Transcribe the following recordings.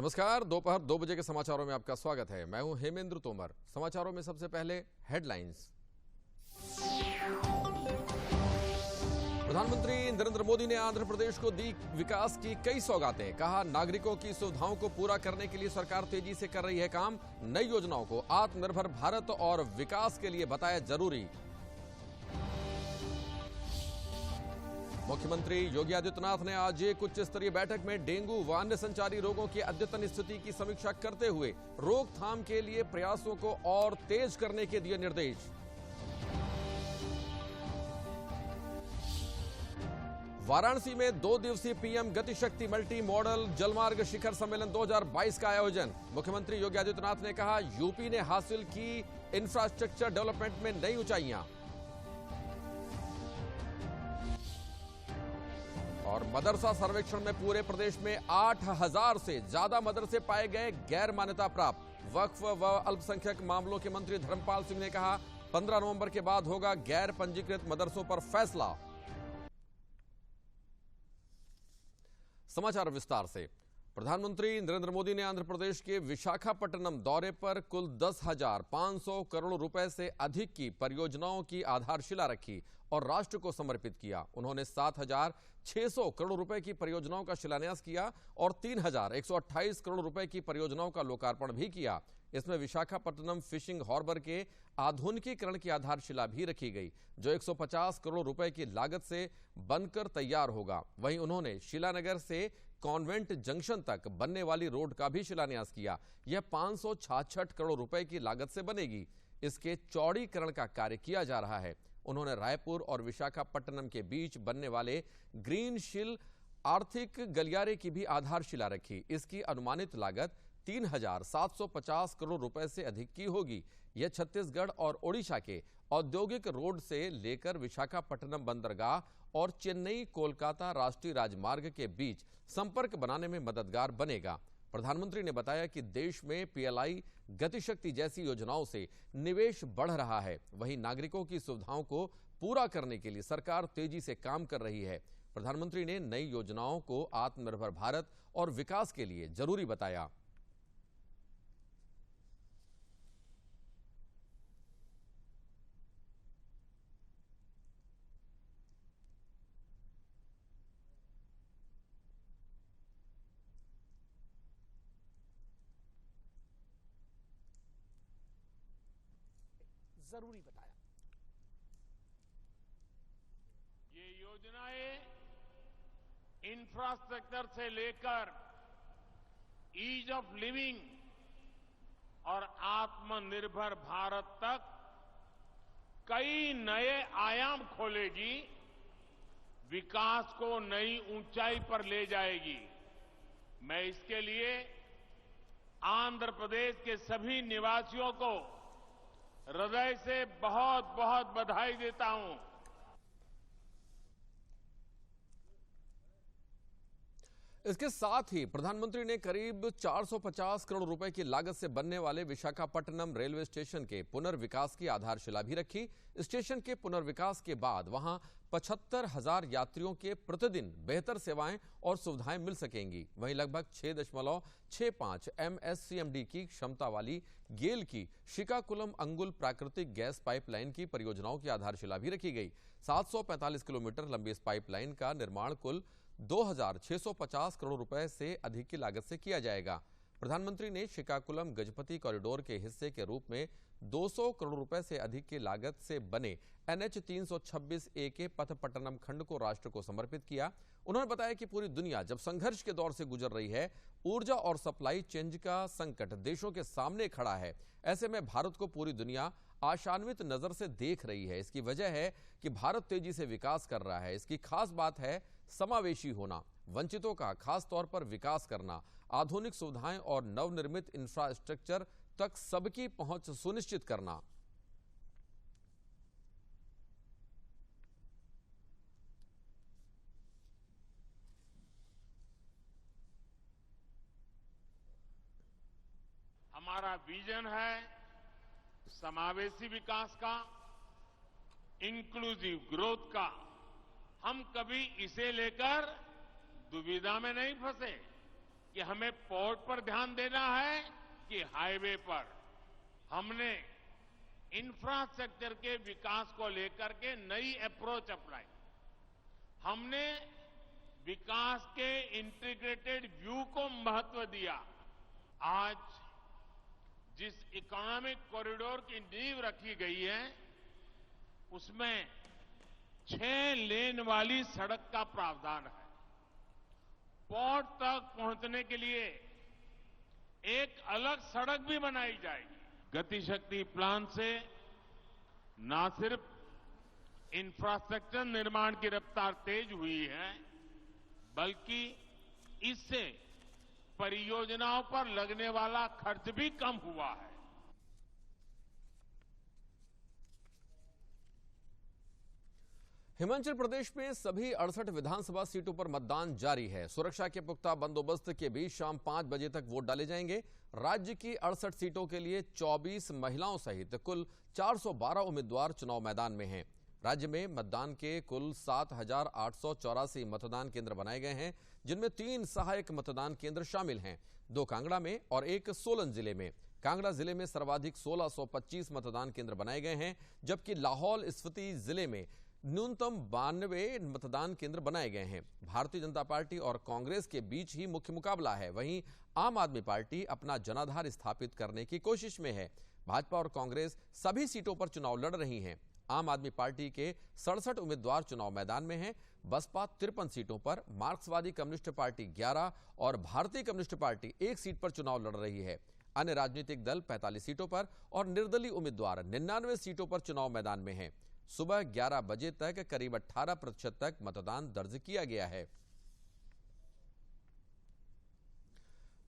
नमस्कार। दोपहर 2 बजे के समाचारों में आपका स्वागत है। मैं हूं हेमेंद्र तोमर। समाचारों में सबसे पहले हेडलाइंस। प्रधानमंत्री नरेंद्र मोदी ने आंध्र प्रदेश को दी विकास की कई सौगातें। कहा, नागरिकों की सुविधाओं को पूरा करने के लिए सरकार तेजी से कर रही है काम। नई योजनाओं को आत्मनिर्भर भारत और विकास के लिए बताया जरूरी। मुख्यमंत्री योगी आदित्यनाथ ने आज एक उच्च स्तरीय बैठक में डेंगू व अन्य संचारी रोगों की अद्यतन स्थिति की समीक्षा करते हुए रोकथाम के लिए प्रयासों को और तेज करने के दिए निर्देश। वाराणसी में 2 दिवसीय पीएम गतिशक्ति मल्टी मॉडल जलमार्ग शिखर सम्मेलन 2022 का आयोजन। मुख्यमंत्री योगी आदित्यनाथ ने कहा, यूपी ने हासिल की इंफ्रास्ट्रक्चर डेवलपमेंट में नई ऊंचाइयां। और मदरसा सर्वेक्षण में पूरे प्रदेश में 8000 से ज्यादा मदरसे पाए गए गैर मान्यता प्राप्त। वक्फ व अल्पसंख्यक मामलों के मंत्री धर्मपाल सिंह ने कहा, 15 नवंबर के बाद होगा गैर पंजीकृत मदरसों पर फैसला। समाचार विस्तार से। प्रधानमंत्री नरेंद्र मोदी ने आंध्र प्रदेश के विशाखापट्टनम दौरे पर कुल 10,500 करोड़ रुपए से अधिक की परियोजनाओं की आधारशिला रखी और राष्ट्र को समर्पित किया। उन्होंने 7,600 करोड़ रुपए की परियोजनाओं का शिलान्यास किया और 3,128 करोड़ रुपए की परियोजनाओं का लोकार्पण भी किया। इसमें विशाखापट्टनम फिशिंग हार्बर के आधुनिकीकरण की आधारशिला भी रखी गई, जो 150 करोड़ रुपए की लागत से बनकर तैयार होगा। वहीं उन्होंने शिलानगर से कॉन्वेंट जंक्शन तक बनने वाली रोड का भी शिलान्यास किया। यह 566 करोड़ रुपए की लागत से बनेगी। इसके चौड़ीकरण का कार्य किया जा रहा है। उन्होंने रायपुर और विशाखापट्टनम के बीच बनने वाले ग्रीन शील आर्थिक गलियारे की भी आधारशिला रखी। इसकी अनुमानित लागत 3,750 करोड़ रुपए से अधिक की होगी। यह छत्तीसगढ़ और ओडिशा के औद्योगिक रोड से लेकर विशाखापट्टनम बंदरगाह और चेन्नई कोलकाता राष्ट्रीय राजमार्ग के बीच संपर्क बनाने में मददगार बनेगा। प्रधानमंत्री ने बताया कि देश में पीएलआई गतिशक्ति जैसी योजनाओं से निवेश बढ़ रहा है। वहीं नागरिकों की सुविधाओं को पूरा करने के लिए सरकार तेजी से काम कर रही है। प्रधानमंत्री ने नई योजनाओं को आत्मनिर्भर भारत और विकास के लिए जरूरी बताया। जरूरी बताया। ये योजनाएं इंफ्रास्ट्रक्चर से लेकर ईज ऑफ लिविंग और आत्मनिर्भर भारत तक कई नए आयाम खोलेगी, विकास को नई ऊंचाई पर ले जाएगी। मैं इसके लिए आंध्र प्रदेश के सभी निवासियों को हृदय से बहुत बहुत बधाई देता हूं। इसके साथ ही प्रधानमंत्री ने करीब 450 करोड़ रुपए की लागत से बनने वाले विशाखापट्टनम रेलवे स्टेशन के पुनर्विकास की आधारशिला भी रखी। स्टेशन के पुनर्विकास के बाद वहां 75,000 यात्रियों के प्रतिदिन बेहतर सेवाएं और सुविधाएं मिल सकेंगी। वहीं लगभग 6.65 MSCMD की क्षमता वाली गेल की श्रीकाकुलम अंगुल प्राकृतिक गैस पाइपलाइन की परियोजनाओं की आधारशिला भी रखी गई। 745 किलोमीटर लंबी इस पाइपलाइन का निर्माण कुल 2,650 करोड़ रुपए से अधिक की लागत से किया जाएगा। प्रधानमंत्री ने श्रीकाकुलम गजपति कॉरिडोर के हिस्से के रूप में 200 करोड़ रुपए से अधिक की लागत से बने NH 326A के पथपट्टनम खंड को राष्ट्र को समर्पित किया। उन्होंने बताया कि पूरी दुनिया जब संघर्ष के दौर से गुजर रही है, ऊर्जा और सप्लाई चेंज का संकट देशों के सामने खड़ा है। ऐसे में भारत को पूरी दुनिया आशान्वित नजर से देख रही है। इसकी वजह है कि भारत तेजी से विकास कर रहा है। इसकी खास बात है समावेशी होना, वंचितों का खास तौर पर विकास करना, आधुनिक सुविधाएं और नवनिर्मित इंफ्रास्ट्रक्चर तक सबकी पहुंच सुनिश्चित करना। हमारा विजन है समावेशी विकास का, इंक्लूसिव ग्रोथ का। हम कभी इसे लेकर दुविधा में नहीं फंसे। कि हमें पोर्ट पर ध्यान देना है कि हाईवे पर। हमने इंफ्रास्ट्रक्चर के विकास को लेकर के नई अप्रोच अपनाई। हमने विकास के इंटीग्रेटेड व्यू को महत्व दिया। आज जिस इकोनॉमिक कॉरिडोर की नींव रखी गई है उसमें 6 लेन वाली सड़क का प्रावधान है। पोर्ट तक पहुंचने के लिए एक अलग सड़क भी बनाई जाएगी। गतिशक्ति प्लान से न सिर्फ इंफ्रास्ट्रक्चर निर्माण की रफ्तार तेज हुई है, बल्कि इससे परियोजनाओं पर लगने वाला खर्च भी कम हुआ है। हिमाचल प्रदेश में सभी 68 विधानसभा सीटों पर मतदान जारी है। सुरक्षा के पुख्ता बंदोबस्त के बीच शाम 5 बजे तक वोट डाले जाएंगे। राज्य की 68 सीटों के लिए 24 महिलाओं सहित कुल 412 उम्मीदवार चुनाव मैदान में हैं। राज्य में मतदान के कुल 7,884 मतदान केंद्र बनाए गए हैं, जिनमें 3 सहायक मतदान केंद्र शामिल हैं, 2 कांगड़ा में और 1 सोलन जिले में। कांगड़ा जिले में सर्वाधिक 1625 मतदान केंद्र बनाए गए हैं, जबकि लाहौल स्पीति जिले में न्यूनतम 92 मतदान केंद्र बनाए गए हैं। भारतीय जनता पार्टी और कांग्रेस के बीच ही मुख्य मुकाबला है। वहीं आम आदमी पार्टी अपना जनाधार स्थापित करने की कोशिश में है। भाजपा और कांग्रेस सभी सीटों पर चुनाव लड़ रही हैं। आम आदमी पार्टी के 67 उम्मीदवार चुनाव मैदान में हैं। बसपा 53 सीटों पर, मार्क्सवादी कम्युनिस्ट पार्टी 11 और भारतीय कम्युनिस्ट पार्टी 1 सीट पर चुनाव लड़ रही है। अन्य राजनीतिक दल 45 सीटों पर और निर्दलीय उम्मीदवार 99 सीटों पर चुनाव मैदान में हैं। सुबह 11 बजे तक करीब 18% तक मतदान दर्ज किया गया है।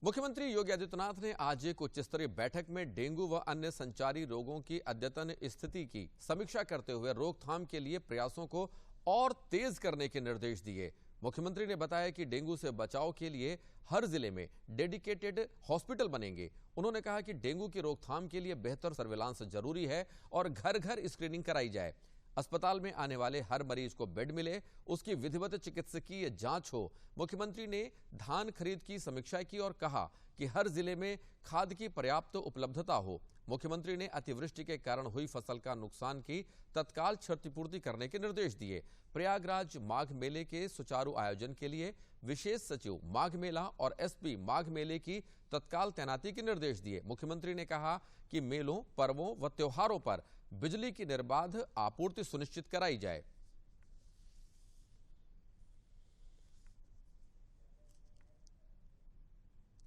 मुख्यमंत्री योगी आदित्यनाथ ने आज एक उच्च स्तरीय बैठक में डेंगू व अन्य संचारी रोगों की अद्यतन स्थिति की समीक्षा करते हुए रोकथाम के लिए प्रयासों को और तेज करने के निर्देश दिए। मुख्यमंत्री ने बताया कि डेंगू से बचाव के लिए हर जिले में डेडिकेटेड हॉस्पिटल बनेंगे। उन्होंने कहा कि डेंगू की रोकथाम के लिए बेहतर सर्विलांस जरूरी है और घर घर स्क्रीनिंग कराई जाए। अस्पताल में आने वाले हर मरीज को बेड मिले, उसकी विधिवत चिकित्सकीय जांच हो। मुख्यमंत्री ने धान खरीद की समीक्षा की और कहा कि हर जिले में खाद की पर्याप्त उपलब्धता हो। मुख्यमंत्री ने अतिवृष्टि के कारण हुई फसल का नुकसान की तत्काल क्षतिपूर्ति करने के निर्देश दिए। प्रयागराज माघ मेले के सुचारू आयोजन के लिए विशेष सचिव माघ मेला और एसपी माघ मेले की तत्काल तैनाती के निर्देश दिए। मुख्यमंत्री ने कहा कि मेलों, पर्वों व त्योहारों पर बिजली की निर्बाध आपूर्ति सुनिश्चित कराई जाए।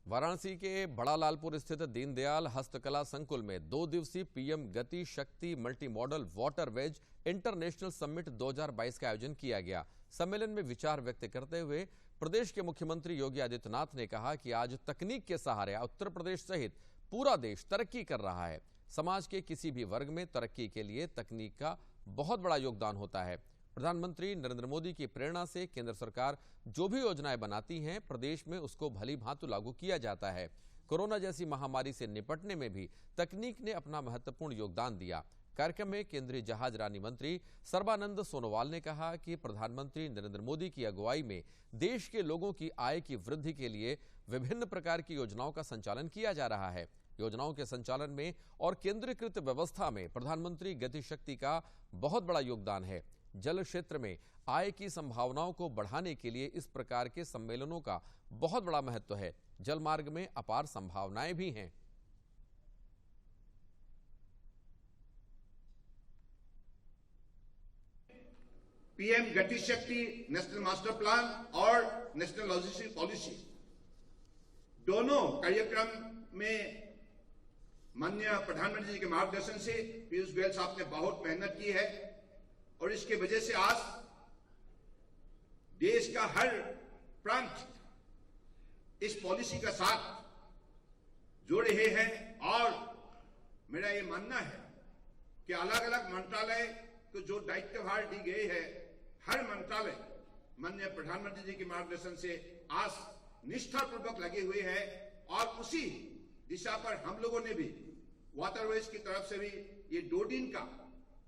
वाराणसी के बड़ा लालपुर स्थित दीनदयाल हस्तकला संकुल में 2 दिवसीय पीएम गति शक्ति multi modal water veg international summit 2022 का आयोजन किया गया। सम्मेलन में विचार व्यक्त करते हुए प्रदेश के मुख्यमंत्री योगी आदित्यनाथ ने कहा कि आज तकनीक के सहारे उत्तर प्रदेश सहित पूरा देश तरक्की कर रहा है। समाज के किसी भी वर्ग में तरक्की के लिए तकनीक का बहुत बड़ा योगदान होता है। प्रधानमंत्री नरेंद्र मोदी की प्रेरणा से केंद्र सरकार जो भी योजनाएं बनाती हैं, प्रदेश में उसको भली भांति लागू किया जाता है। कोरोना जैसी महामारी से निपटने में भी तकनीक ने अपना महत्वपूर्ण योगदान दिया। कार्यक्रम में केंद्रीय जहाज रानी मंत्री सर्बानंद सोनोवाल ने कहा कि प्रधानमंत्री नरेंद्र मोदी की अगुवाई में देश के लोगों की आय की वृद्धि के लिए विभिन्न प्रकार की योजनाओं का संचालन किया जा रहा है। योजनाओं के संचालन में और केंद्रीकृत व्यवस्था में प्रधानमंत्री गति शक्ति का बहुत बड़ा योगदान है। जल क्षेत्र में आय की संभावनाओं को बढ़ाने के लिए इस प्रकार के सम्मेलनों का बहुत बड़ा महत्व है। जल मार्ग में अपार संभावनाएं भी हैं। पीएम गति शक्ति नेशनल मास्टर प्लान और नेशनल लॉजिस्टिक पॉलिसी दोनों कार्यक्रम में माननीय प्रधानमंत्री जी के मार्गदर्शन से पीयूष गोयल साहब ने बहुत मेहनत की है और इसके वजह से आज देश का हर प्रांत इस पॉलिसी का साथ जोड़ रहे हैं। और मेरा ये मानना है कि अलग अलग मंत्रालय को जो दायित्वभार दी गई है, हर मंत्रालय माननीय प्रधानमंत्री जी के मार्गदर्शन से आज निष्ठापूर्वक लगे हुए हैं और उसी दिशा पर हम लोगों ने भी वाटरवेज की तरफ से भी ये 2 दिन का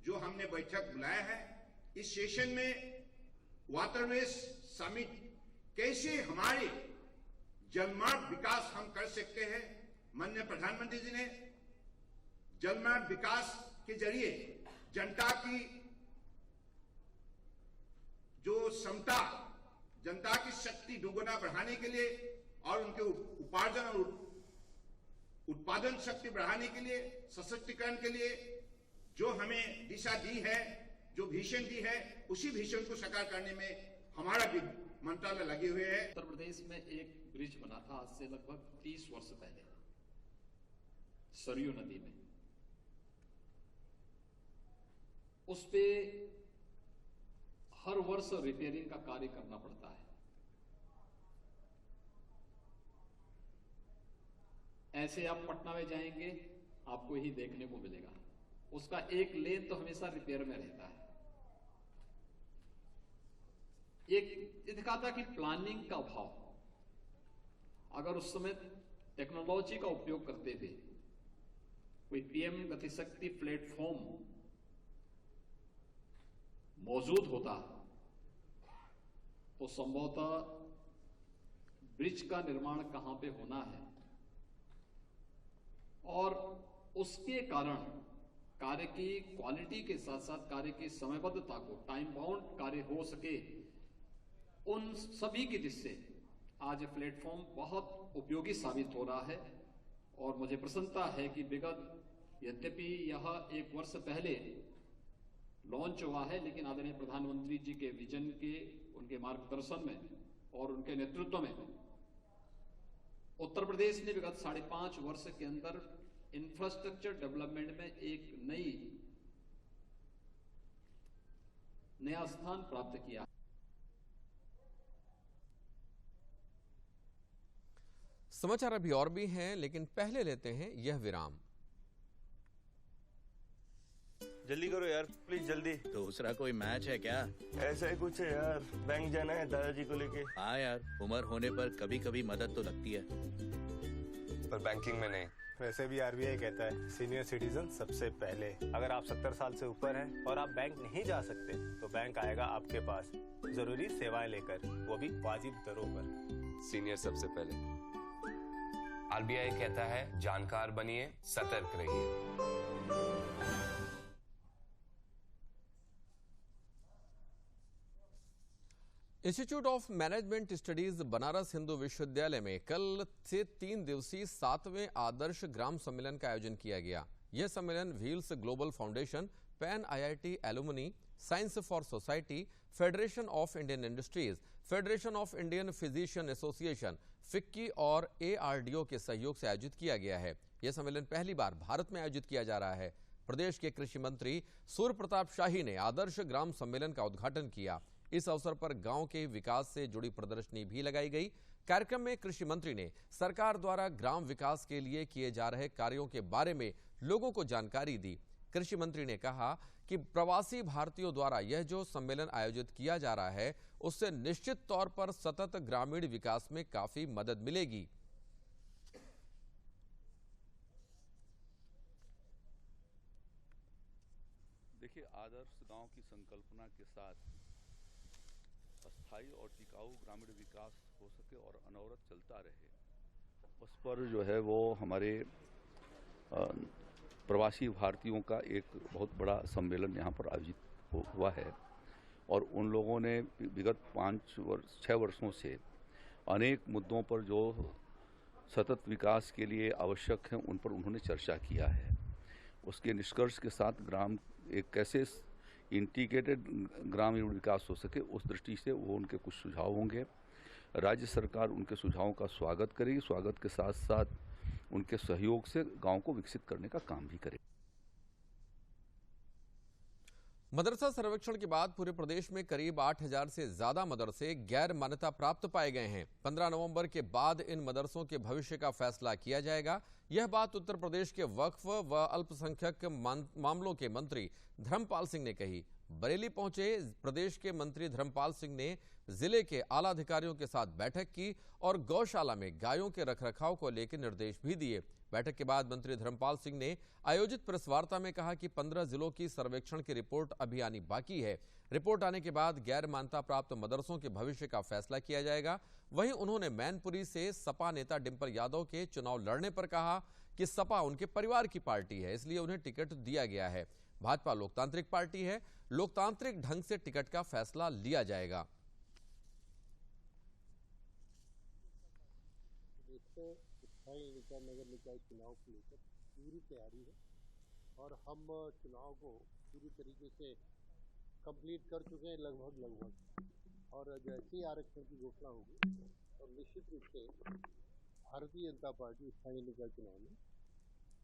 जो हमने बैठक बुलाया है, इस सेशन में वाटरवेज समिट कैसे हमारे जलमार्ग विकास हम कर सकते हैं। माननीय प्रधानमंत्री जी ने जलमार्ग विकास के जरिए जनता की जो क्षमता, जनता की शक्ति दोगुना बढ़ाने के लिए और उनके उपार्जन और उत्पादन शक्ति बढ़ाने के लिए, सशक्तिकरण के लिए जो हमें दिशा दी है, जो विजन दी है, उसी विजन को साकार करने में हमारा भी मंत्रालय लगे हुए हैं। उत्तर प्रदेश में एक ब्रिज बना था आज से लगभग 30 वर्ष पहले सरयू नदी में। उस पे हर वर्ष रिपेयरिंग का कार्य करना पड़ता है। ऐसे आप पटना में जाएंगे, आपको यही देखने को मिलेगा। उसका एक लेन तो हमेशा रिपेयर में रहता है। एक दिखाता कि प्लानिंग का अभाव, अगर उस समय टेक्नोलॉजी का उपयोग करते थे, कोई पीएम गतिशक्ति प्लेटफॉर्म मौजूद होता तो संभवतः ब्रिज का निर्माण कहां पे होना है और उसके कारण कार्य की क्वालिटी के साथ साथ कार्य की समयबद्धता को, टाइम बाउंड कार्य हो सके, उन सभी की दृष्टि से आज ये प्लेटफॉर्म बहुत उपयोगी साबित हो रहा है। और मुझे प्रसन्नता है कि विगत यद्यपि यह 1 वर्ष पहले लॉन्च हुआ है, लेकिन आदरणीय प्रधानमंत्री जी के विजन के, उनके मार्गदर्शन में और उनके नेतृत्व में उत्तर प्रदेश ने विगत 5.5 वर्ष के अंदर इंफ्रास्ट्रक्चर डेवलपमेंट में एक नया स्थान प्राप्त किया। समाचार अभी और भी हैं, लेकिन पहले लेते हैं यह विराम। जल्दी करो यार, प्लीज जल्दी। दूसरा कोई मैच है क्या? ऐसा ही कुछ है यार, बैंक जाना है दादाजी को लेके। हाँ यार, उम्र होने पर कभी कभी मदद तो लगती है, पर बैंकिंग में नहीं। वैसे भी आरबीआई कहता है सीनियर सिटीजन सबसे पहले। अगर आप 70 साल से ऊपर हैं और आप बैंक नहीं जा सकते तो बैंक आएगा आपके पास जरूरी सेवाएं लेकर, वो भी वाजिब दरों पर। सीनियर सबसे पहले। आरबीआई कहता है जानकार बनिए, सतर्क रहिए। Institute of management studies Banaras Hindu विश्वविद्यालय में कल से 3 दिवसीय 7वें आदर्श ग्राम सम्मेलन का आयोजन किया गया। यह सम्मेलन wheels global foundation, pan IIT alumni, science for society, federation of Indian industries, federation of Indian physician association, FICCI और एआरडीओ के सहयोग से आयोजित किया गया है। यह सम्मेलन पहली बार भारत में आयोजित किया जा रहा है। प्रदेश के कृषि मंत्री सूर्य प्रताप शाही ने आदर्श ग्राम सम्मेलन का उद्घाटन किया। इस अवसर पर गांव के विकास से जुड़ी प्रदर्शनी भी लगाई गई। कार्यक्रम में कृषि मंत्री ने सरकार द्वारा ग्राम विकास के लिए किए जा रहे कार्यों के बारे में लोगों को जानकारी दी। कृषि मंत्री ने कहा कि प्रवासी भारतीयों द्वारा यह जो सम्मेलन आयोजित किया जा रहा है, उससे निश्चित तौर पर सतत ग्रामीण विकास में काफी मदद मिलेगी। देखिए, आदर्श गांव की संकल्पना के साथ स्थायी और टिकाऊ ग्रामीण विकास हो सके और अनवरत चलता रहे, उस पर जो है वो हमारे प्रवासी भारतीयों का एक बहुत बड़ा सम्मेलन यहाँ पर आयोजित हुआ है। और उन लोगों ने विगत 6 वर्षों से अनेक मुद्दों पर जो सतत विकास के लिए आवश्यक हैं, उन पर उन्होंने चर्चा किया है। उसके निष्कर्ष के साथ एक कैसे इंटीग्रेटेड ग्रामीण विकास हो सके, उस दृष्टि से वो उनके कुछ सुझाव होंगे। राज्य सरकार उनके सुझावों का स्वागत करेगी, स्वागत के साथ साथ उनके सहयोग से गांव को विकसित करने का काम भी करेगी। मदरसा सर्वेक्षण के बाद पूरे प्रदेश में करीब 8000 से ज्यादा मदरसे गैर मान्यता प्राप्त पाए गए हैं। 15 नवंबर के बाद इन मदरसों के भविष्य का फैसला किया जाएगा। यह बात उत्तर प्रदेश के वक्फ व अल्पसंख्यक मामलों के मंत्री धर्मपाल सिंह ने कही। बरेली पहुंचे प्रदेश के मंत्री धर्मपाल सिंह ने जिले के आला अधिकारियों के साथ बैठक की और गौशाला में गायों के रखरखाव को लेकर निर्देश भी दिए। बैठक के बाद मंत्री धर्मपाल सिंह ने आयोजित प्रेस वार्ता में कहा कि 15 जिलों की सर्वेक्षण की रिपोर्ट अभी आनी बाकी है। रिपोर्ट आने के बाद गैर मान्यता प्राप्त मदरसों के भविष्य का फैसला किया जाएगा। वहीं उन्होंने मैनपुरी से सपा नेता डिंपल यादव के चुनाव लड़ने पर कहा कि सपा उनके परिवार की पार्टी है, इसलिए उन्हें टिकट दिया गया है। भाजपा लोकतांत्रिक पार्टी है, लोकतांत्रिक ढंग से टिकट का फैसला लिया जाएगा। नगर निकाय चुनाव को लेकर पूरी तैयारी है और हम चुनाव को पूरी तरीके से कंप्लीट कर चुके हैं लगभग और जैसे ही आरक्षण की घोषणा होगी तो निश्चित रूप से भारतीय जनता पार्टी स्थानीय निकाय चुनाव में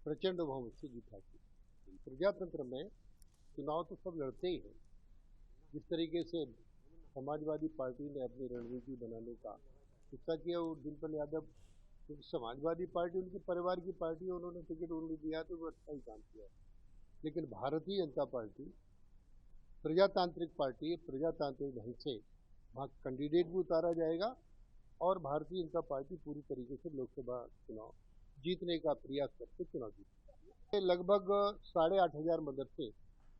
प्रचंड बहुमत से जीताती। प्रजातंत्र में चुनाव तो सब लड़ते ही हैं। जिस तरीके से समाजवादी पार्टी ने अपनी रणनीति बनाने का हिस्सा किया, वो डिंपल यादव क्योंकि समाजवादी पार्टी उनके परिवार की पार्टी है, उन्होंने टिकट उन्हें दिया तो वो अच्छा ही काम किया। लेकिन भारतीय जनता पार्टी प्रजातांत्रिक पार्टी है, प्रजातांत्रिक ढंग से वहाँ कैंडिडेट भी उतारा जाएगा और भारतीय जनता पार्टी पूरी तरीके से लोकसभा चुनाव जीतने का प्रयास करके चुनाव जीतेगा। लगभग 8,500 मदरसे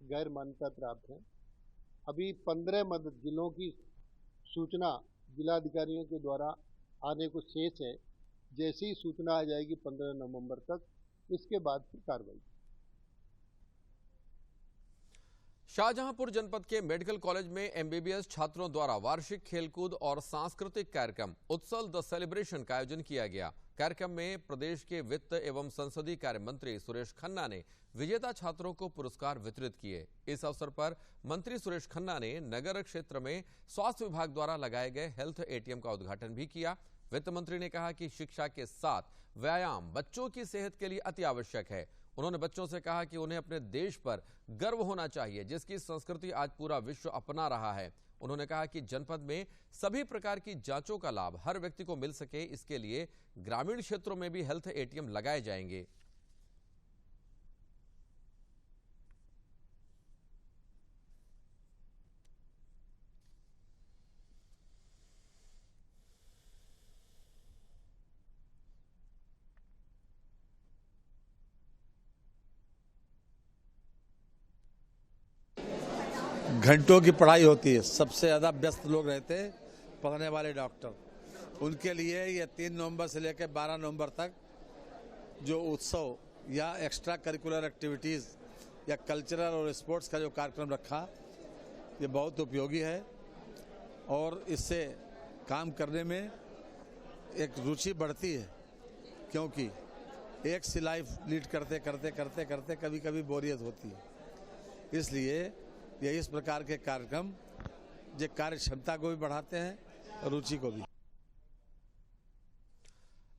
गैर मान्यता प्राप्त हैं। अभी 15 जिलों की सूचना जिलाधिकारियों के द्वारा आने को शेष है। जैसी ही सूचना आ जाएगी 15 नवंबर तक, इसके बाद फिर कार्रवाई। शाहजहांपुर जनपद के मेडिकल कॉलेज में एमबीबीएस छात्रों द्वारा वार्षिक खेलकूद और सांस्कृतिक कार्यक्रम उत्सव द सेलिब्रेशन का आयोजन किया गया। कार्यक्रम में प्रदेश के वित्त एवं संसदीय कार्य मंत्री सुरेश खन्ना ने विजेता छात्रों को पुरस्कार वितरित किए। इस अवसर पर मंत्री सुरेश खन्ना ने नगर क्षेत्र में स्वास्थ्य विभाग द्वारा लगाए गए हेल्थ एटीएम का उद्घाटन भी किया। वित्त मंत्री ने कहा कि शिक्षा के साथ व्यायाम बच्चों की सेहत के लिए अति आवश्यक है। उन्होंने बच्चों से कहा कि उन्हें अपने देश पर गर्व होना चाहिए, जिसकी संस्कृति आज पूरा विश्व अपना रहा है। उन्होंने कहा कि जनपद में सभी प्रकार की जांचों का लाभ हर व्यक्ति को मिल सके, इसके लिए ग्रामीण क्षेत्रों में भी हेल्थ एटीएम लगाए जाएंगे। घंटों की पढ़ाई होती है, सबसे ज़्यादा व्यस्त लोग रहते हैं पढ़ने वाले डॉक्टर। उनके लिए ये 3 नवंबर से लेकर 12 नवंबर तक जो उत्सव या एक्स्ट्रा करिकुलर एक्टिविटीज़ या कल्चरल और स्पोर्ट्स का जो कार्यक्रम रखा, ये बहुत उपयोगी है और इससे काम करने में एक रुचि बढ़ती है, क्योंकि एक सी लाइफ लीड करते करते करते करते कभी कभी बोरियत होती है। इसलिए ये इस प्रकार के कार्यक्रम जो कार्य क्षमता को भी बढ़ाते हैं और रुचि को भी।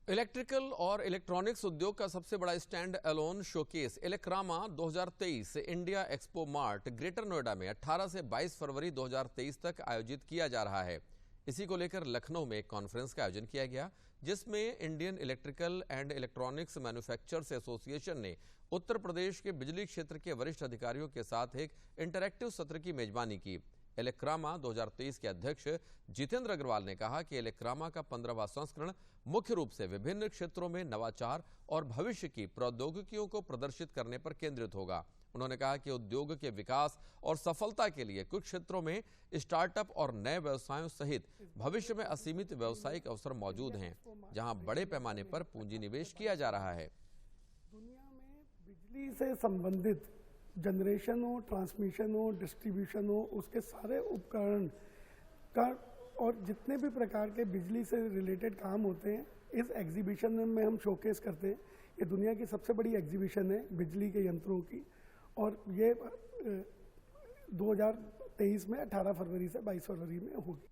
इलेक्ट्रिकल और इलेक्ट्रॉनिक्स उद्योग का सबसे बड़ा stand alone showcase Elecrama 2023 India expo mart greater Noida में 18 से 22 फरवरी 2023 तक आयोजित किया जा रहा है। इसी को लेकर लखनऊ में एक कॉन्फ्रेंस का आयोजन किया गया, जिसमें Indian electrical and electronics manufacturers association ने उत्तर प्रदेश के बिजली क्षेत्र के वरिष्ठ अधिकारियों के साथ एक इंटरैक्टिव सत्र की मेजबानी की। इलेक्रामा 2023 के अध्यक्ष जितेंद्र अग्रवाल ने कहा कि इलेक्रामा का 15वां संस्करण मुख्य रूप से विभिन्न क्षेत्रों में नवाचार और भविष्य की प्रौद्योगिकियों को प्रदर्शित करने पर केंद्रित होगा। उन्होंने कहा कि उद्योग के विकास और सफलता के लिए कुछ क्षेत्रों में स्टार्टअप और नए व्यवसायों सहित भविष्य में असीमित व्यावसायिक अवसर मौजूद हैं, जहां बड़े पैमाने पर पूंजी निवेश किया जा रहा है। दुनिया में बिजली से संबंधित जनरेशन हो, ट्रांसमिशन हो, डिस्ट्रीब्यूशन हो, उसके सारे उपकरण का और जितने भी प्रकार के बिजली से रिलेटेड काम होते हैं, इस एग्जीबिशन में हम शोकेस करते हैं। ये दुनिया की सबसे बड़ी एग्जीबिशन है बिजली के यंत्रों की, और ये 2023 में 18 फरवरी से 22 फरवरी में होगी।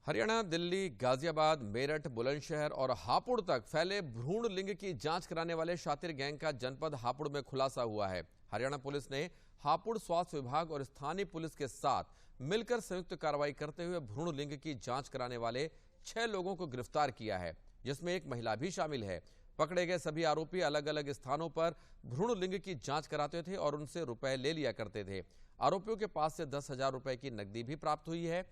हरियाणा, दिल्ली, गाजियाबाद, मेरठ, बुलंदशहर और हापुड़ तक फैले भ्रूण लिंग की जांच कराने वाले शातिर गैंग का जनपद हापुड़ में खुलासा हुआ है। हरियाणा पुलिस ने हापुड़ स्वास्थ्य विभाग और स्थानीय पुलिस के साथ मिलकर संयुक्त कार्रवाई करते हुए भ्रूण लिंग की जांच कराने वाले 6 लोगों को गिरफ्तार किया है, जिसमें एक महिला भी शामिल है। पकड़े गए सभी आरोपी अलग अलग स्थानों पर भ्रूण लिंग की जांच कराते थे और उनसे रुपए ले लिया करते थे। आरोपियों के पास से 10,000 रुपए की नकदी भी प्राप्त हुई है।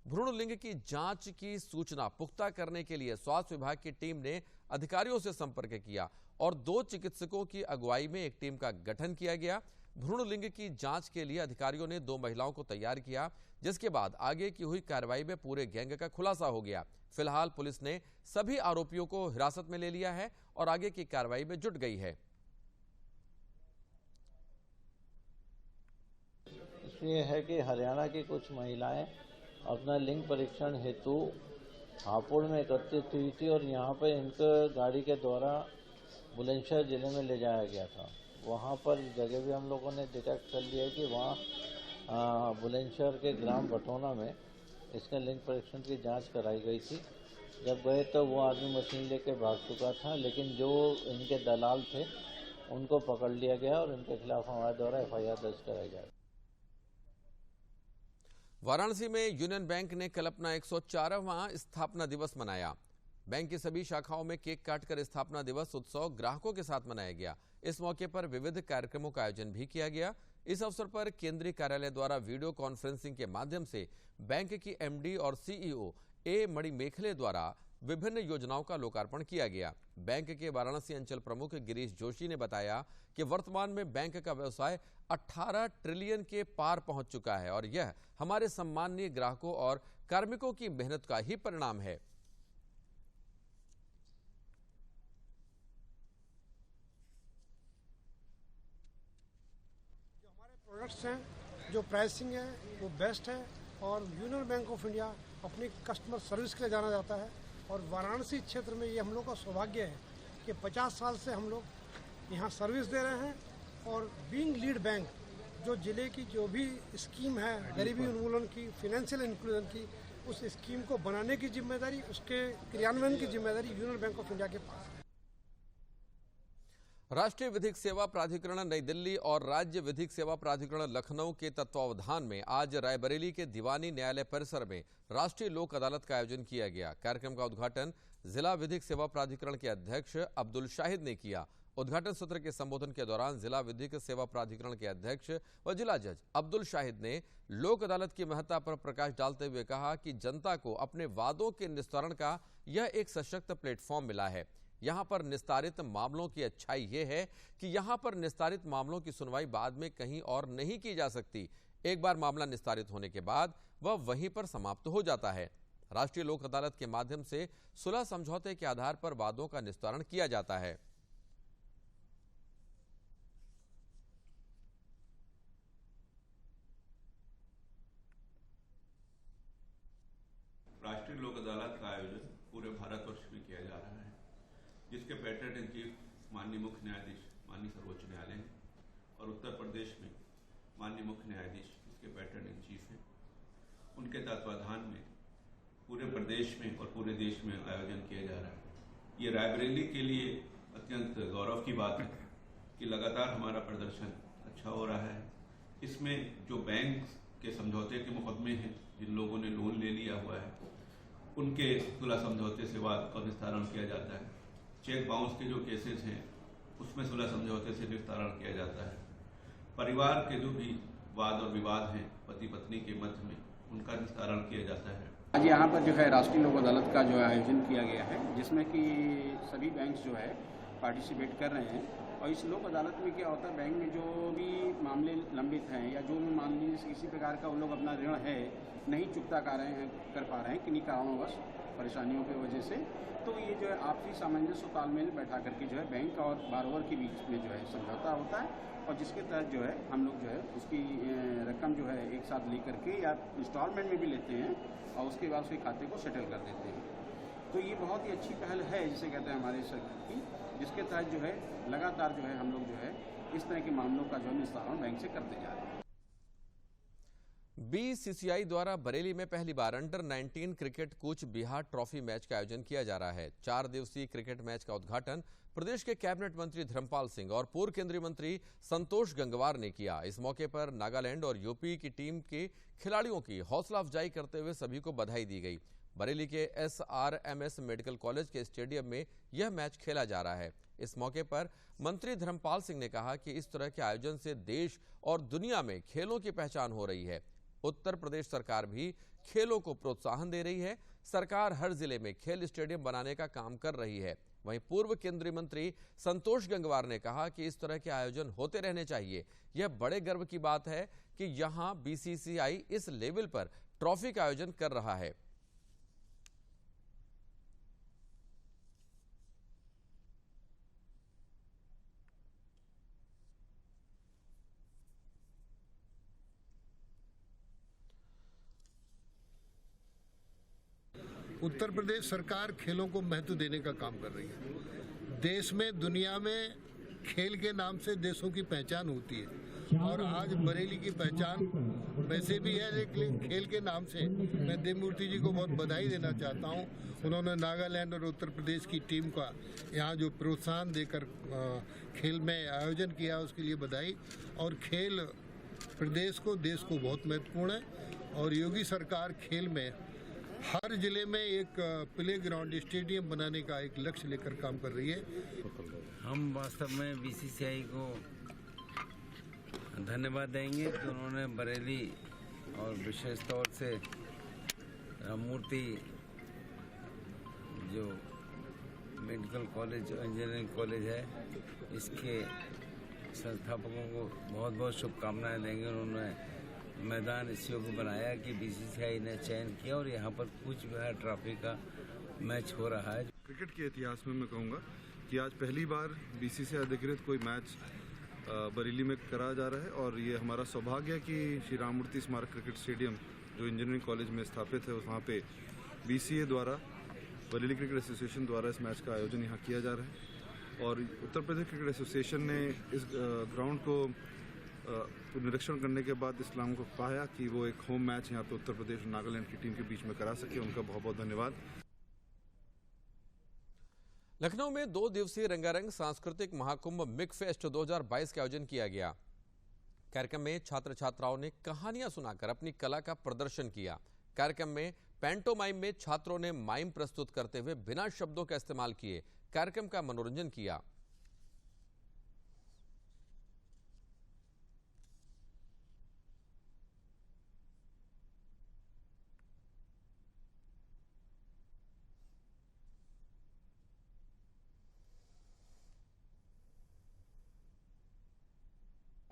भ्रूण लिंग की जांच की सूचना पुख्ता करने के लिए स्वास्थ्य विभाग की टीम ने अधिकारियों से संपर्क किया और 2 चिकित्सकों की अगुवाई में एक टीम का गठन किया गया। भ्रूण लिंग की जांच के लिए अधिकारियों ने 2 महिलाओं को तैयार किया, जिसके बाद आगे की हुई कार्रवाई में पूरे गैंग का खुलासा हो गया। फिलहाल पुलिस ने सभी आरोपियों को हिरासत में ले लिया है और आगे की कार्रवाई में जुट गई है। ये है कि हरियाणा की कुछ महिलाएं अपना लिंग परीक्षण हेतु हापुड़ में एकत्रित हुई थी और यहाँ पर इनको गाड़ी के द्वारा बुलंदशहर जिले में ले जाया गया था। वहाँ पर जगह भी हम लोगों ने डिटेक्ट कर लिया कि वहाँ बुलंदशहर के ग्राम बटोना में इसका लिंग परीक्षण की जांच कराई गई थी। जब गए तो वो आदमी मशीन लेके भाग चुका था, लेकिन जो इनके दलाल थे उनको पकड़ लिया गया और इनके खिलाफ हमारे द्वारा FIR दर्ज कराई जाएगी। वाराणसी में यूनियन बैंक ने कल अपना 104वां स्थापना दिवस मनाया। बैंक की सभी शाखाओं में केक काटकर स्थापना दिवस उत्सव ग्राहकों के साथ मनाया गया। इस मौके पर विविध कार्यक्रमों का आयोजन भी किया गया। इस अवसर पर केंद्रीय कार्यालय द्वारा वीडियो कॉन्फ्रेंसिंग के माध्यम से बैंक की MD और CEO A मणिमेखले द्वारा विभिन्न योजनाओं का लोकार्पण किया गया। बैंक के वाराणसी अंचल प्रमुख गिरीश जोशी ने बताया कि वर्तमान में बैंक का व्यवसाय 18 ट्रिलियन के पार पहुंच चुका है और यह हमारे सम्माननीय ग्राहकों और कार्मिकों की मेहनत का ही परिणाम है। जो हमारे प्रोडक्ट्स हैं, जो प्राइसिंग है वो बेस्ट है और यूनियन बैंक ऑफ इंडिया अपनी कस्टमर सर्विस के लिए जाना जाता है और वाराणसी क्षेत्र में ये हम लोग का सौभाग्य है कि 50 साल से हम लोग यहाँ सर्विस दे रहे हैं और बीइंग लीड बैंक जो जिले की जो भी स्कीम है गरीबी उन्मूलन की, फाइनेंशियल इंक्लूजन की, उस स्कीम को बनाने की जिम्मेदारी, उसके क्रियान्वयन की जिम्मेदारी यूनियन बैंक ऑफ इंडिया के पास है। राष्ट्रीय विधिक सेवा प्राधिकरण नई दिल्ली और राज्य विधिक सेवा प्राधिकरण लखनऊ के तत्वावधान में आज रायबरेली के दीवानी न्यायालय परिसर में राष्ट्रीय लोक अदालत का आयोजन किया गया। कार्यक्रम का उद्घाटन जिला विधिक सेवा प्राधिकरण के अध्यक्ष अब्दुल शाहिद ने किया। उद्घाटन सत्र के संबोधन के दौरान जिला विधिक सेवा प्राधिकरण के अध्यक्ष व जिला जज अब्दुल शाहिद ने लोक अदालत की महत्ता पर प्रकाश डालते हुए कहा कि जनता को अपने वादों के निस्तारण का यह एक सशक्त प्लेटफॉर्म मिला है। यहाँ पर निस्तारित मामलों की अच्छाई ये है कि यहाँ पर निस्तारित मामलों की सुनवाई बाद में कहीं और नहीं की जा सकती। एक बार मामला निस्तारित होने के बाद वह वहीं पर समाप्त हो जाता है। राष्ट्रीय लोक अदालत के माध्यम से सुलह समझौते के आधार पर वादों का निस्तारण किया जाता है। राष्ट्रीय लोक अदालत का आयोजन पूरे भारतवर्ष में किया जा रहा है, जिसके पैटर्न इन चीफ माननीय मुख्य न्यायाधीश माननीय सर्वोच्च न्यायालय और उत्तर प्रदेश में माननीय मुख्य न्यायाधीश इसके पैटर्न इन चीफ हैं। उनके तत्वाधान में पूरे प्रदेश में और पूरे देश में आयोजन किया जा रहा है। ये रायबरेली के लिए अत्यंत गौरव की बात है कि लगातार हमारा प्रदर्शन अच्छा हो रहा है। इसमें जो बैंक के समझौते के मुकदमे हैं, जिन लोगों ने लोन ले लिया हुआ है, उनके सुलह समझौते से वाद का निस्तारण किया जाता है। चेक बाउंस के जो केसेस हैं उसमें सुलह समझौते से निस्तारण किया जाता है। परिवार के जो भी वाद और विवाद हैं पति पत्नी के मध्य में, उनका निस्तारण किया जाता है। आज यहाँ पर जो है राष्ट्रीय लोक अदालत का जो आयोजन किया गया है, जिसमें कि सभी बैंक जो है पार्टिसिपेट कर रहे हैं। और इस लोक अदालत में क्या होता है, बैंक में जो भी मामले लंबित हैं या जो भी मान लीजिए किसी प्रकार का उन लोग अपना ऋण है नहीं चुकता कर पा रहे हैं किन्हीं कारणवश परेशानियों की वजह से, तो ये जो है आपसी सामंजस्य तालमेल बैठा करके जो है बैंक और बारोवर के बीच में जो है समझौता होता है और जिसके तहत जो है हम लोग जो है उसकी रकम जो है एक साथ ले करके या इंस्टॉलमेंट में भी लेते हैं और उसके बाद उसके खाते को सेटल कर देते हैं। तो ये बहुत ही अच्छी पहल है जिसे कहते हैं हमारे सरकार की, जिसके तहत जो है लगातार जो है हम लोग जो है इस तरह के मामलों का जो निस्तारण बैंक से करते जा रहे हैं। BCCI द्वारा बरेली में पहली बार under 19 cricket Cooch Behar trophy match का आयोजन किया जा रहा है। 4 दिवसीय क्रिकेट मैच का उद्घाटन प्रदेश के कैबिनेट मंत्री धर्मपाल सिंह और पूर्व केंद्रीय मंत्री संतोष गंगवार ने किया। इस मौके पर नागालैंड और यूपी की टीम के खिलाड़ियों की हौसला अफजाई करते हुए सभी को बधाई दी गई। बरेली के SRMS मेडिकल कॉलेज के स्टेडियम में यह मैच खेला जा रहा है। इस मौके पर मंत्री धर्मपाल सिंह ने कहा कि इस तरह के आयोजन से देश और दुनिया में खेलों की पहचान हो रही है। उत्तर प्रदेश सरकार भी खेलों को प्रोत्साहन दे रही है। सरकार हर जिले में खेल स्टेडियम बनाने का काम कर रही है। वहीं पूर्व केंद्रीय मंत्री संतोष गंगवार ने कहा कि इस तरह के आयोजन होते रहने चाहिए। यह बड़े गर्व की बात है कि यहां BCCI इस लेवल पर ट्रॉफी का आयोजन कर रहा है। उत्तर प्रदेश सरकार खेलों को महत्व देने का काम कर रही है। देश में, दुनिया में खेल के नाम से देशों की पहचान होती है और आज बरेली की पहचान वैसे भी है, लेकिन खेल के नाम से मैं देवमूर्ति जी को बहुत बधाई देना चाहता हूं। उन्होंने नागालैंड और उत्तर प्रदेश की टीम का यहाँ जो प्रोत्साहन देकर खेल में आयोजन किया उसके लिए बधाई। और खेल प्रदेश को, देश को बहुत महत्वपूर्ण है और योगी सरकार खेल में हर जिले में एक प्ले ग्राउंड, स्टेडियम बनाने का एक लक्ष्य लेकर काम कर रही है। हम वास्तव में BCCI को धन्यवाद देंगे कि उन्होंने बरेली और विशेष तौर से राममूर्ति जो मेडिकल कॉलेज, इंजीनियरिंग कॉलेज है, इसके संस्थापकों को बहुत बहुत शुभकामनाएं देंगे। उन्होंने मैदान इस योग बनाया कि BCCI ने चयन किया और यहाँ पर कूच बिहार ट्रॉफी का मैच हो रहा है। क्रिकेट के इतिहास में मैं कहूँगा कि आज पहली बार BCCI अधिकृत कोई मैच बरेली में कराया जा रहा है और ये हमारा सौभाग्य है कि श्री राममूर्ति स्मारक क्रिकेट स्टेडियम जो इंजीनियरिंग कॉलेज में स्थापित है, वहाँ पे BCA द्वारा, बरेली क्रिकेट एसोसिएशन द्वारा इस मैच का आयोजन यहाँ किया जा रहा है। और उत्तर प्रदेश क्रिकेट एसोसिएशन ने इस ग्राउंड को निरीक्षण करने के बाद इस्लाम को पाया कि वो एक होम मैच यहाँ पे उत्तर प्रदेश और नागालैंड की टीम के बीच में करा सके। उनका बहुत बहुत धन्यवाद। लखनऊ में 2 दिवसीय रंगारंग सांस्कृतिक महाकुंभ मिक फेस्ट 2022 का आयोजन किया गया। कार्यक्रम में छात्र छात्राओं ने कहानियां सुनाकर अपनी कला का प्रदर्शन किया। कार्यक्रम में पैंटोमाइम में छात्रों ने माइम प्रस्तुत करते हुए बिना शब्दों का इस्तेमाल किए कार्यक्रम का मनोरंजन किया।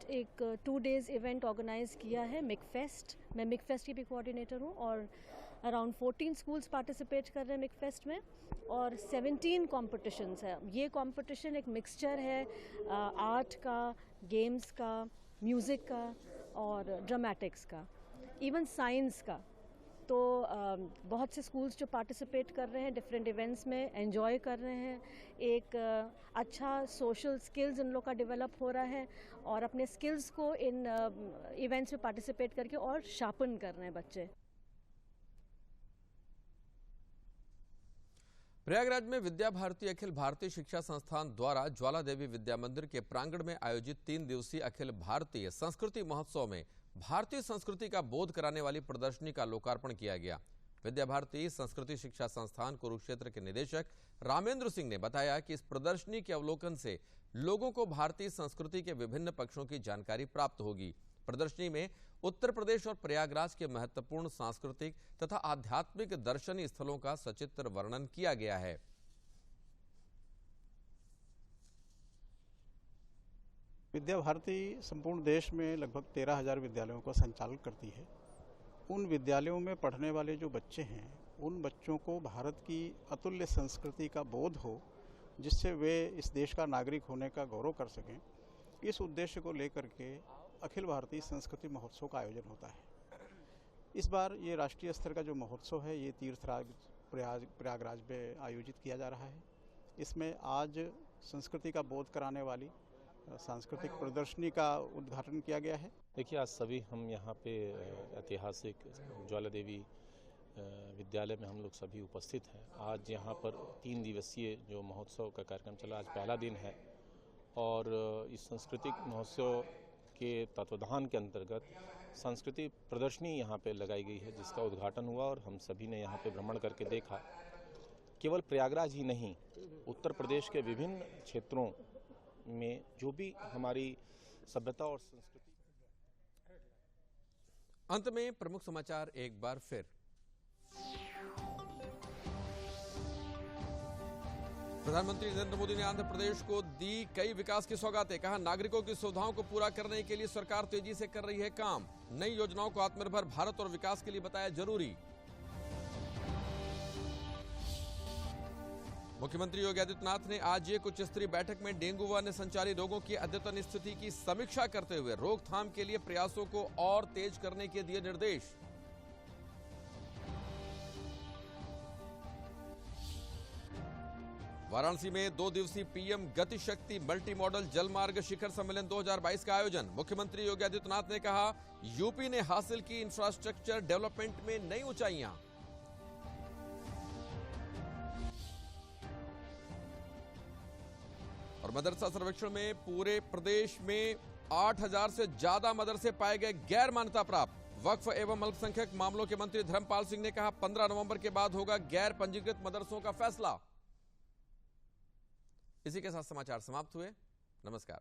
एक 2 डेज़ इवेंट ऑर्गेनाइज किया है मिक फेस्ट। मैं मिक फेस्ट की भी कोऑर्डिनेटर हूँ और अराउंड 14 स्कूल्स पार्टिसिपेट कर रहे हैं मिक फेस्ट में और 17 कॉम्पिटिशन्स है। ये कॉम्पिटिशन एक मिक्सचर है आर्ट का, गेम्स का, म्यूज़िक का और ड्रामेटिक्स का, इवन साइंस का। तो बहुत से स्कूल्स जो पार्टिसिपेट कर रहे हैं डिफरेंट इवेंट्स में, एंजॉय कर रहे हैं। एक अच्छा सोशल स्किल्स इन लोग का डेवलप हो रहा है और अपने स्किल्स को इन इवेंट्स में पार्टिसिपेट करके और शार्पन कर रहे हैं बच्चे। प्रयागराज में विद्या भारती अखिल भारतीय शिक्षा संस्थान द्वारा ज्वाला देवी विद्या मंदिर के प्रांगण में आयोजित 3 दिवसीय अखिल भारतीय संस्कृति महोत्सव में भारतीय संस्कृति का बोध कराने वाली प्रदर्शनी का लोकार्पण किया गया। विद्या भारती संस्कृति शिक्षा संस्थान कुरुक्षेत्र के निदेशक रामेंद्र सिंह ने बताया कि इस प्रदर्शनी के अवलोकन से लोगों को भारतीय संस्कृति के विभिन्न पक्षों की जानकारी प्राप्त होगी। प्रदर्शनी में उत्तर प्रदेश और प्रयागराज के महत्वपूर्ण सांस्कृतिक तथा आध्यात्मिक दर्शनीय स्थलों का सचित्र वर्णन किया गया है। विद्या भारती संपूर्ण देश में लगभग 13,000 विद्यालयों का संचालन करती है। उन विद्यालयों में पढ़ने वाले जो बच्चे हैं, उन बच्चों को भारत की अतुल्य संस्कृति का बोध हो, जिससे वे इस देश का नागरिक होने का गौरव कर सकें। इस उद्देश्य को लेकर के अखिल भारतीय संस्कृति महोत्सव का आयोजन होता है। इस बार ये राष्ट्रीय स्तर का जो महोत्सव है, ये तीर्थराज प्रयागराज में आयोजित किया जा रहा है। इसमें आज संस्कृति का बोध कराने वाली सांस्कृतिक प्रदर्शनी का उद्घाटन किया गया है। देखिए, आज सभी हम यहाँ पे ऐतिहासिक ज्वाला देवी विद्यालय में हम लोग सभी उपस्थित हैं। आज यहाँ पर 3 दिवसीय जो महोत्सव का कार्यक्रम चला, आज पहला दिन है और इस सांस्कृतिक महोत्सव के तत्वावधान के अंतर्गत संस्कृति प्रदर्शनी यहाँ पे लगाई गई है, जिसका उद्घाटन हुआ और हम सभी ने यहाँ पे भ्रमण करके देखा। केवल प्रयागराज ही नहीं, उत्तर प्रदेश के विभिन्न क्षेत्रों में जो भी हमारी सभ्यता और संस्कृति। अंत में प्रमुख समाचार एक बार फिर। प्रधानमंत्री नरेंद्र मोदी ने आंध्र प्रदेश को दी कई विकास की सौगातें। कहा, नागरिकों की सुविधाओं को पूरा करने के लिए सरकार तेजी से कर रही है काम। नई योजनाओं को आत्मनिर्भर भारत और विकास के लिए बताया जरूरी। मुख्यमंत्री योगी आदित्यनाथ ने आज एक उच्च स्तरीय बैठक में डेंगू व अन्य संचारी रोगों की अद्यतन स्थिति की समीक्षा करते हुए रोकथाम के लिए प्रयासों को और तेज करने के दिए निर्देश। वाराणसी में 2 दिवसीय पीएम गति शक्ति मल्टी मॉडल जलमार्ग शिखर सम्मेलन 2022 का आयोजन। मुख्यमंत्री योगी आदित्यनाथ ने कहा, यूपी ने हासिल की इंफ्रास्ट्रक्चर डेवलपमेंट में नई ऊंचाइयां। और मदरसा सर्वेक्षण में पूरे प्रदेश में 8000 से ज्यादा मदरसे पाए गए गैर मान्यता प्राप्त। वक्फ एवं अल्पसंख्यक मामलों के मंत्री धर्मपाल सिंह ने कहा, 15 नवंबर के बाद होगा गैर पंजीकृत मदरसों का फैसला। इसी के साथ समाचार समाप्त हुए। नमस्कार।